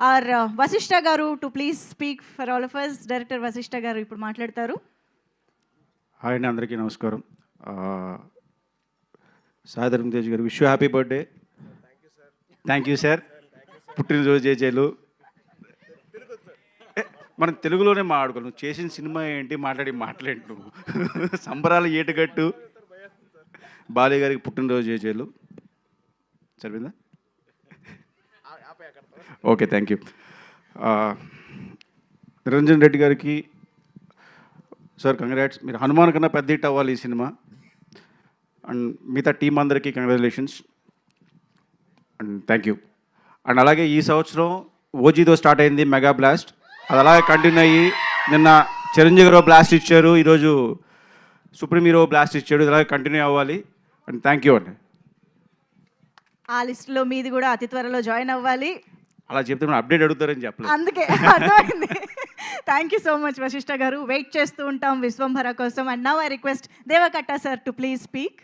Are Vashishta garu to please speak for all of us. Director Vashishta garu ఇప్పుడు మాట్లాడతారు. Hi అండి, అందరికీ నమస్కారం. సాయిధరం తేజ్ గారు, wish you happy birthday. Thank you sir. పుట్టినరోజు జేజేలు. మనం తెలుగులోనే మాట్లాడుకో. నువ్వు చేసిన సినిమా ఏంటి, మాట్లాడేంటి నువ్వు. సంబరాలు ఏటుగట్టు. బాలయ్య గారికి పుట్టినరోజు జేజేలు. సరిపోయిందా? Okay, thank you. Niranjan Reddy గారికి సార్ కంగ్రాట్స్. మీరు హనుమాన్ కన్నా పెద్ద హిట్ అవ్వాలి ఈ సినిమా. అండ్ మిగతా టీం అందరికీ congratulations and thank you. And అలాగే ఈ సంవత్సరం ఓజీతో స్టార్ట్ అయింది మెగా బ్లాస్ట్. అది అలాగే కంటిన్యూ అయ్యి నిన్న చిరంజీవి గారు బ్లాస్ట్ ఇచ్చారు, ఈరోజు సుప్రీం హీరో బ్లాస్ట్ ఇచ్చాడు. ఇది అలాగే కంటిన్యూ అవ్వాలి అండ్ థ్యాంక్ యూ అండి. ఆ లిస్టులో మీది కూడా అతి త్వరలో జాయిన్ అవ్వాలి. అలా చెప్తే మనం అప్డేట్ అడుగుతారని చెప్పలేదు. అందుకే అర్థమైంది. Thank you so much Vashishta garu. Wait చేస్తూ ఉంటాం విశ్వంభర కోసం. And now I request Devakatta sir to please speak.